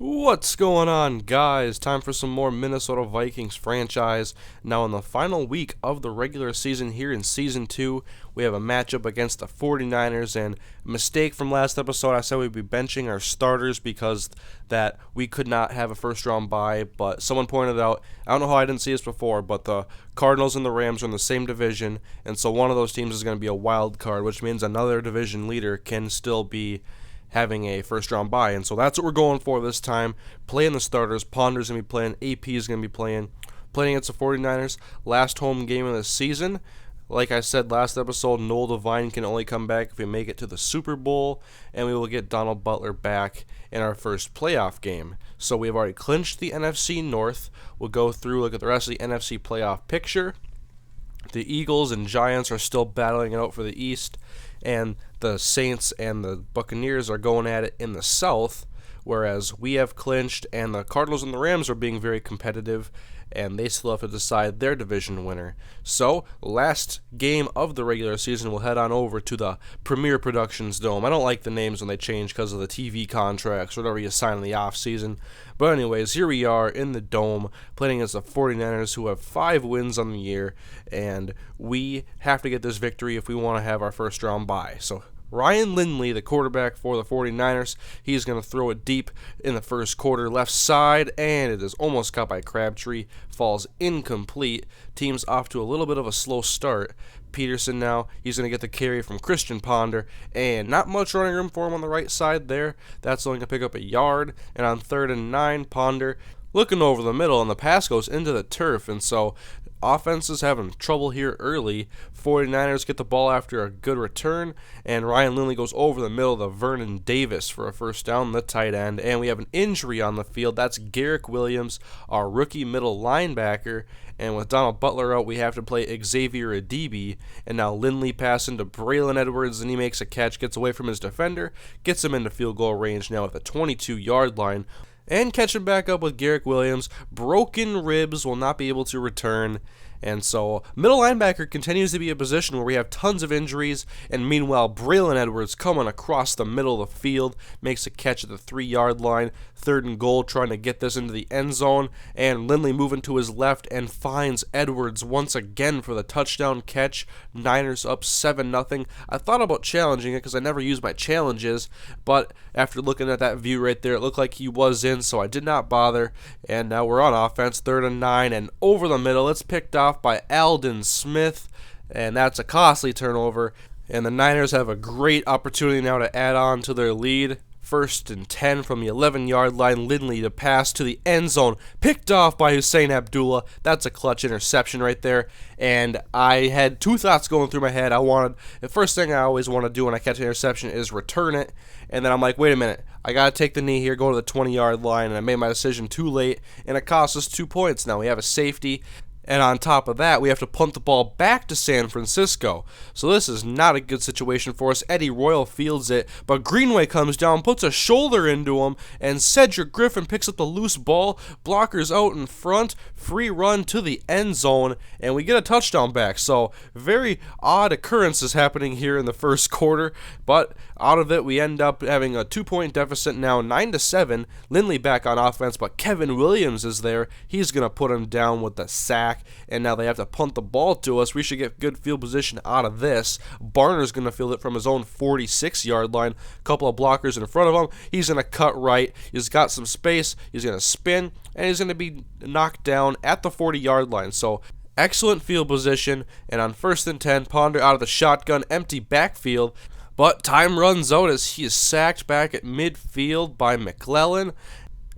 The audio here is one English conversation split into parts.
What's going on, guys? Time for some more Minnesota Vikings franchise. Now, in the final week of the regular season here in Season 2, we have a matchup against the 49ers, and a mistake from last episode, I said we'd be benching our starters because that we could not have a first-round bye, but someone pointed out, I don't know how I didn't see this before, but the Cardinals and the Rams are in the same division, and so one of those teams is going to be a wild card, which means another division leader can still be having a first round bye. And so that's what we're going for this time. Playing the starters. Ponder's going to be playing. AP is going to be playing against the 49ers. Last home game of the season. Like I said last episode, Noel Devine can only come back if we make it to the Super Bowl, and we will get Donald Butler back in our first playoff game. So we have already clinched the NFC North. We'll go through, look at the rest of the NFC playoff picture. The Eagles and Giants are still battling it out for the East, and the Saints and the Buccaneers are going at it in the South, whereas we have clinched, and the Cardinals and the Rams are being very competitive, and they still have to decide their division winner. So, last game of the regular season, we'll head on over to the Premier Productions Dome. I don't like the names when they change because of the TV contracts or whatever you sign in the offseason. But anyways, here we are in the Dome, playing against the 49ers, who have 5 wins on the year, and we have to get this victory if we want to have our first round bye. So, Ryan Lindley, the quarterback for the 49ers, he's going to throw it deep in the first quarter, left side, and it is almost caught by Crabtree, falls incomplete. Team's off to a little bit of a slow start. Peterson now, he's going to get the carry from Christian Ponder, and not much running room for him on the right side there. That's only going to pick up a yard, and on 3rd and 9, Ponder looking over the middle, and the pass goes into the turf, and so offense is having trouble here early. 49ers get the ball after a good return, and Ryan Lindley goes over the middle to Vernon Davis for a first down, the tight end, and we have an injury on the field. That's Garrick Williams, our rookie middle linebacker, and with Donald Butler out, we have to play Xavier Adibi, and now Lindley passing to Braylon Edwards, and he makes a catch, gets away from his defender, gets him into field goal range now at the 22-yard line. And catching back up with Garrick Williams, broken ribs, will not be able to return. And so, middle linebacker continues to be a position where we have tons of injuries, and meanwhile, Braylon Edwards coming across the middle of the field, makes a catch at the 3-yard line, 3rd and goal, trying to get this into the end zone, and Lindley moving to his left and finds Edwards once again for the touchdown catch. Niners up 7-0. I thought about challenging it because I never use my challenges, but after looking at that view right there, it looked like he was in, so I did not bother, and now we're on offense, 3rd and 9, and over the middle, it's picked off by Aldon Smith, and that's a costly turnover, and the Niners have a great opportunity now to add on to their lead. 1st and 10 from the 11-yard line, Lindley to pass to the end zone, picked off by Hussein Abdullah. That's a clutch interception right there, and I had 2 thoughts going through my head. The first thing I always want to do when I catch an interception is return it, and then I'm like, wait a minute, I got to take the knee here, go to the 20-yard line, and I made my decision too late, and it cost us 2 points. Now we have a safety, and on top of that, we have to punt the ball back to San Francisco. So this is not a good situation for us. Eddie Royal fields it, but Greenway comes down, puts a shoulder into him, and Cedric Griffin picks up the loose ball. Blockers out in front, free run to the end zone, and we get a touchdown back. So very odd occurrences happening here in the first quarter, but out of it, we end up having a 2-point deficit now, 9-7. Lindley back on offense, but Kevin Williams is there. He's going to put him down with the sack, and now they have to punt the ball to us. We should get good field position out of this. Barner's going to field it from his own 46-yard line. A couple of blockers in front of him. He's going to cut right. He's got some space. He's going to spin, and he's going to be knocked down at the 40-yard line. So excellent field position, and on 1st and 10, Ponder out of the shotgun, empty backfield. But time runs out as he is sacked back at midfield by McClellan.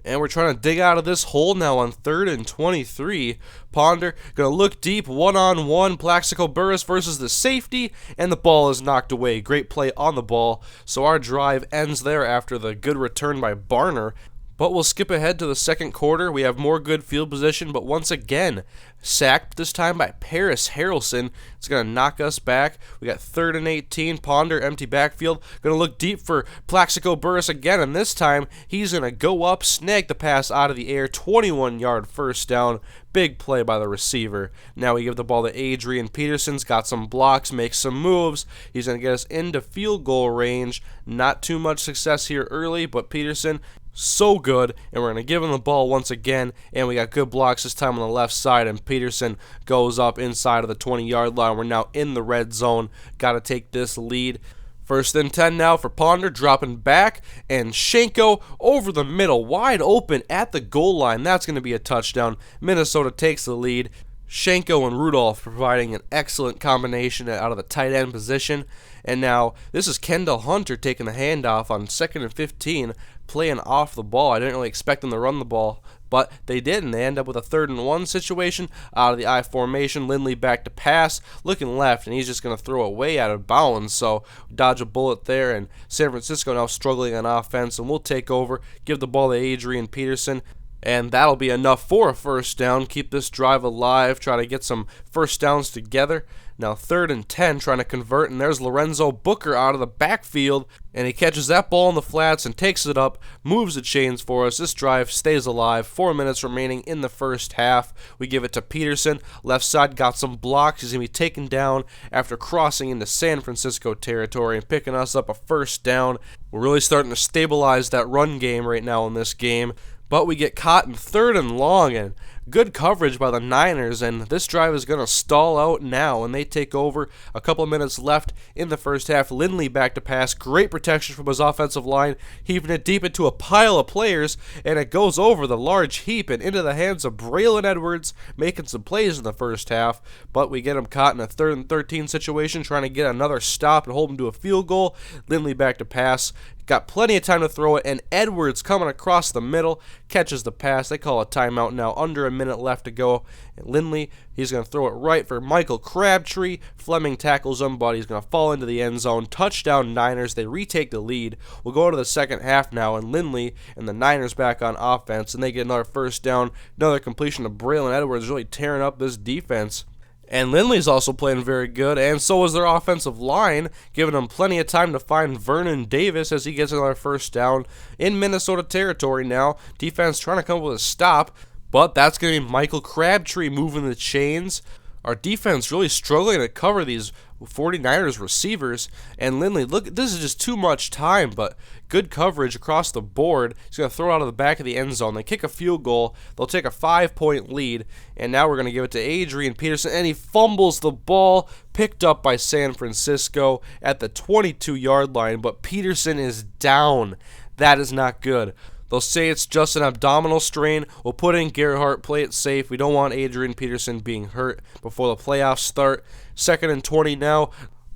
And we're trying to dig out of this hole now on 3rd and 23. Ponder going to look deep, one-on-one. Plaxico Burress versus the safety, and the ball is knocked away. Great play on the ball. So our drive ends there after the good return by Barner. But we'll skip ahead to the second quarter. We have more good field position, but once again, sacked this time by Paris Harrelson. It's going to knock us back. We got 3rd and 18. Ponder, empty backfield. Going to look deep for Plaxico Burress again, and this time he's going to go up, snag the pass out of the air. 21-yard first down. Big play by the receiver. Now we give the ball to Adrian Peterson's got some blocks, makes some moves. He's going to get us into field goal range. Not too much success here early, but Peterson so good, and we're going to give him the ball once again, and we got good blocks this time on the left side, and Peterson goes up inside of the 20-yard line. We're now in the red zone. Got to take this lead. First and 10 now for Ponder, dropping back, and Shenko over the middle, wide open at the goal line. That's going to be a touchdown. Minnesota takes the lead. Shenko and Rudolph providing an excellent combination out of the tight end position. And now this is Kendall Hunter taking the handoff on 2nd and 15, playing off the ball. I didn't really expect them to run the ball, but they did, and they end up with a 3rd and 1 situation out of the I formation. Lindley back to pass, looking left, and he's just going to throw it way out of bounds. So dodge a bullet there, and San Francisco now struggling on offense, and we'll take over, give the ball to Adrian Peterson. And that'll be enough for a first down. Keep this drive alive. Try to get some first downs together. Now 3rd and 10, trying to convert, and there's Lorenzo Booker out of the backfield, and he catches that ball in the flats and takes it up, moves the chains for us. This drive stays alive. 4 minutes remaining in the first half. We give it to Peterson. Left side got some blocks. He's going to be taken down after crossing into San Francisco territory and picking us up a first down. We're really starting to stabilize that run game right now in this game. But we get caught in 3rd and long, and good coverage by the Niners, and this drive is going to stall out now, and they take over. A couple of minutes left in the first half. Lindley back to pass. Great protection from his offensive line, heaving it deep into a pile of players, and it goes over the large heap and into the hands of Braylon Edwards, making some plays in the first half. But we get him caught in a 3rd and 13 situation, trying to get another stop and hold him to a field goal. Lindley back to pass. Got plenty of time to throw it, and Edwards coming across the middle, catches the pass. They call a timeout now, under a minute left to go. And Lindley, he's going to throw it right for Michael Crabtree. Fleming tackles him, but he's going to fall into the end zone. Touchdown Niners. They retake the lead. We'll go to the second half now, and Lindley and the Niners back on offense, and they get another first down. Another completion of Braylon Edwards, really tearing up this defense. And Lindley's also playing very good, and so is their offensive line, giving them plenty of time to find Vernon Davis as he gets another first down in Minnesota territory now. Defense trying to come up with a stop, but that's going to be Michael Crabtree moving the chains. Our defense really struggling to cover these 49ers receivers, and Lindley, look, this is just too much time, but good coverage across the board. He's going to throw it out of the back of the end zone. They kick a field goal. They'll take a 5-point lead, and now we're going to give it to Adrian Peterson, and he fumbles the ball, picked up by San Francisco at the 22-yard line, but Peterson is down. That is not good. They'll say it's just an abdominal strain. We'll put in Gerhardt, play it safe. We don't want Adrian Peterson being hurt before the playoffs start. 2nd and 20 now.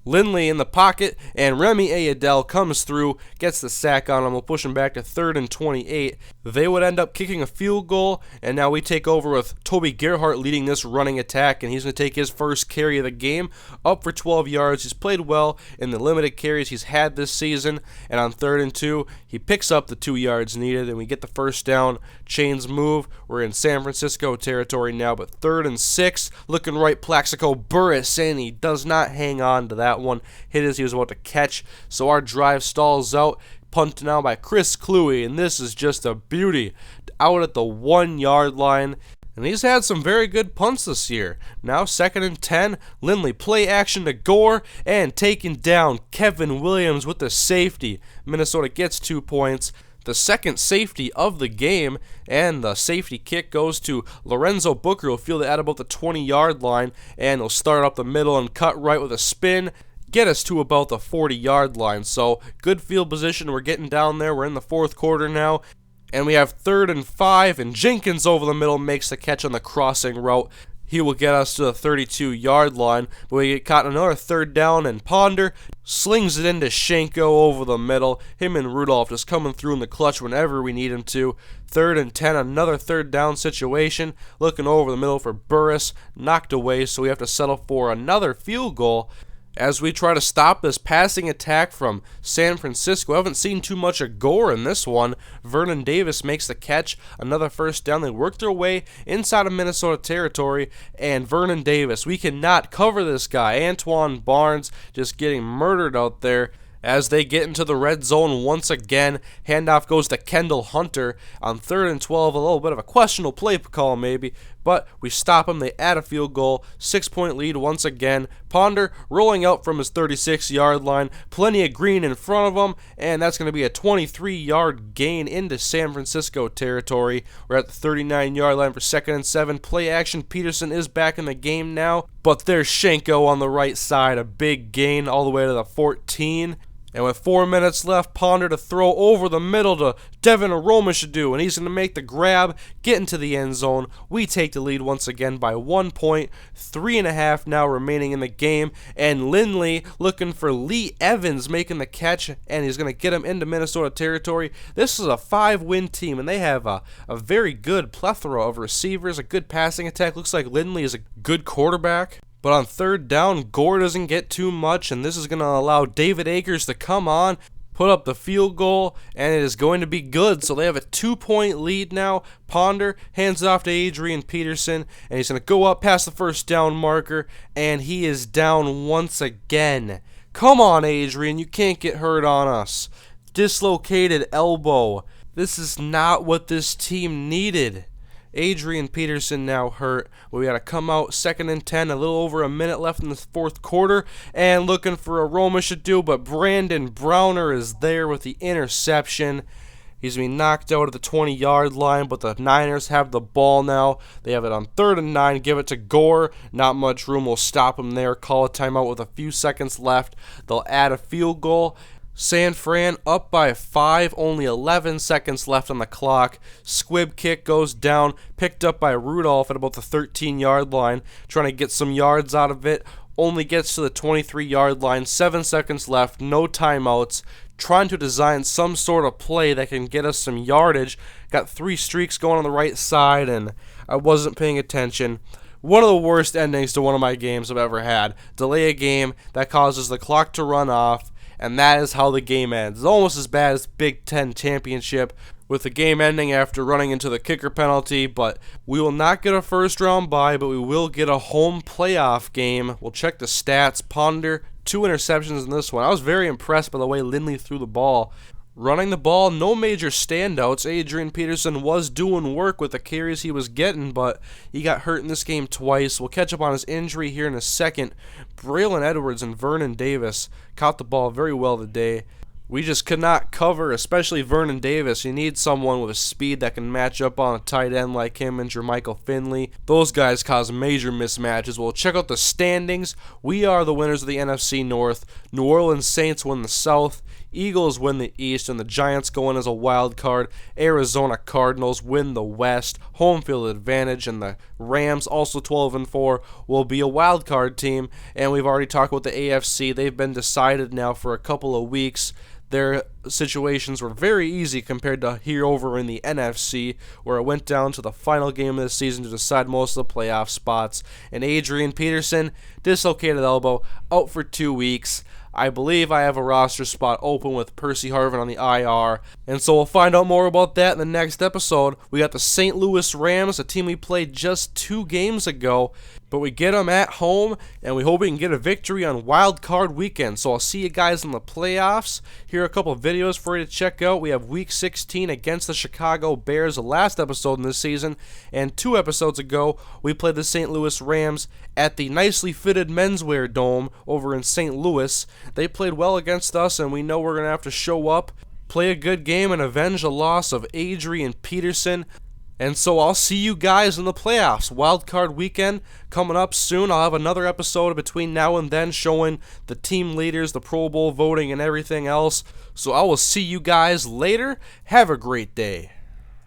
Lindley in the pocket, and Remy Ayadel comes through, gets the sack on him. We'll push him back to 3rd and 28. They would end up kicking a field goal, and now we take over with Toby Gerhardt leading this running attack, and he's going to take his first carry of the game, up for 12 yards. He's played well in the limited carries he's had this season, and on 3rd and 2, he picks up the 2 yards needed, and we get the first down. Chains move. We're in San Francisco territory now, but 3rd and 6, looking right, Plaxico Burress, and he does not hang on to that one. Hit as he was about to catch, so our drive stalls out. Punt now by Chris Cluey, and this is just a beauty. Out at the 1-yard line, and he's had some very good punts this year. Now 2nd and 10, Lindley play action to Gore, and taking down Kevin Williams with the safety. Minnesota gets 2 points. The second safety of the game, and the safety kick goes to Lorenzo Booker. He'll field it at about the 20-yard line, and he'll start up the middle and cut right with a spin, get us to about the 40-yard line. So good field position. We're getting down there. We're in the 4th quarter now, and we have 3rd and 5, and Jenkins over the middle makes the catch on the crossing route. He will get us to the 32-yard line, but we get caught in another 3rd down, and Ponder slings it into Shenko over the middle. Him and Rudolph just coming through in the clutch whenever we need him to. 3rd and 10, another 3rd down situation. Looking over the middle for Burress, knocked away, so we have to settle for another field goal as we try to stop this passing attack from San Francisco. I haven't seen too much of Gore in this one. Vernon Davis makes the catch, another first down. They work their way inside of Minnesota territory, and Vernon Davis, we cannot cover this guy. Antoine Barnes just getting murdered out there. As they get into the red zone once again, handoff goes to Kendall Hunter on 3rd and 12. A little bit of a questionable play call maybe, but we stop them. They add a field goal, 6-point lead once again. Ponder rolling out from his 36-yard line, plenty of green in front of him, and that's going to be a 23-yard gain into San Francisco territory. We're at the 39-yard line for 2nd and 7. Play action. Peterson is back in the game now, but there's Schenko on the right side, a big gain all the way to the 14. And with 4 minutes left, Ponder to throw over the middle to Devin Aromashadu, and he's going to make the grab, get into the end zone. We take the lead once again by 1 point, 3.5 now remaining in the game, and Lindley looking for Lee Evans making the catch, and he's going to get him into Minnesota territory. This is a 5-win team, and they have a very good plethora of receivers, a good passing attack. Looks like Lindley is a good quarterback. But on 3rd down, Gore doesn't get too much, and this is going to allow David Akers to come on, put up the field goal, and it is going to be good. So they have a 2-point lead now. Ponder hands it off to Adrian Peterson, and he's going to go up past the 1st down marker, and he is down once again. Come on, Adrian, you can't get hurt on us. Dislocated elbow. This is not what this team needed. Adrian Peterson now hurt. We got to come out 2nd and 10, a little over a minute left in the 4th quarter, and looking for Aromashadu, but Brandon Browner is there with the interception. He's going to be knocked out at the 20-yard line, but the Niners have the ball now. They have it on 3rd and 9. Give it to Gore. Not much room. We'll stop him there. Call a timeout with a few seconds left. They'll add a field goal. San Fran up by 5, only 11 seconds left on the clock. Squib kick goes down, picked up by Rudolph at about the 13-yard line, trying to get some yards out of it. Only gets to the 23-yard line, 7 seconds left, no timeouts. Trying to design some sort of play that can get us some yardage. Got 3 streaks going on the right side, and I wasn't paying attention. One of the worst endings to one of my games I've ever had. Delay a game that causes the clock to run off, and that is how the game ends. It's almost as bad as Big Ten championship, with the game ending after running into the kicker penalty, but we will not get a 1st-round bye, but we will get a home playoff game. We'll check the stats. Ponder, 2 interceptions in this one. I was very impressed by the way Lindley threw the ball. Running the ball, no major standouts. Adrian Peterson was doing work with the carries he was getting, but he got hurt in this game twice. We'll catch up on his injury here in a second. Braylon Edwards and Vernon Davis caught the ball very well today. We just could not cover, especially Vernon Davis. You need someone with a speed that can match up on a tight end like him and Jermichael Finley. Those guys cause major mismatches. We'll check out the standings. We are the winners of the NFC North. New Orleans Saints win the South. Eagles win the East, and the Giants go in as a wild card. Arizona Cardinals win the West, home field advantage, and the Rams, also 12-4, will be a wild card team. And we've already talked about the AFC. They've been decided now for a couple of weeks. Their situations were very easy compared to here over in the NFC, where it went down to the final game of the season to decide most of the playoff spots. And Adrian Peterson, dislocated elbow, out for 2 weeks. I believe I have a roster spot open with Percy Harvin on the IR, and so we'll find out more about that in the next episode. We got the St. Louis Rams, a team we played just 2 games ago, but we get them at home, and we hope we can get a victory on Wild Card Weekend. So I'll see you guys in the playoffs. Here are a couple of videos for you to check out. We have Week 16 against the Chicago Bears, the last episode in this season, and 2 episodes ago, we played the St. Louis Rams at the nicely fitted menswear dome over in St. Louis. They played well against us, and we know we're going to have to show up, play a good game, and avenge the loss of Adrian Peterson. And so I'll see you guys in the playoffs. Wild Card Weekend coming up soon. I'll have another episode between now and then showing the team leaders, the Pro Bowl voting, and everything else. So I will see you guys later. Have a great day.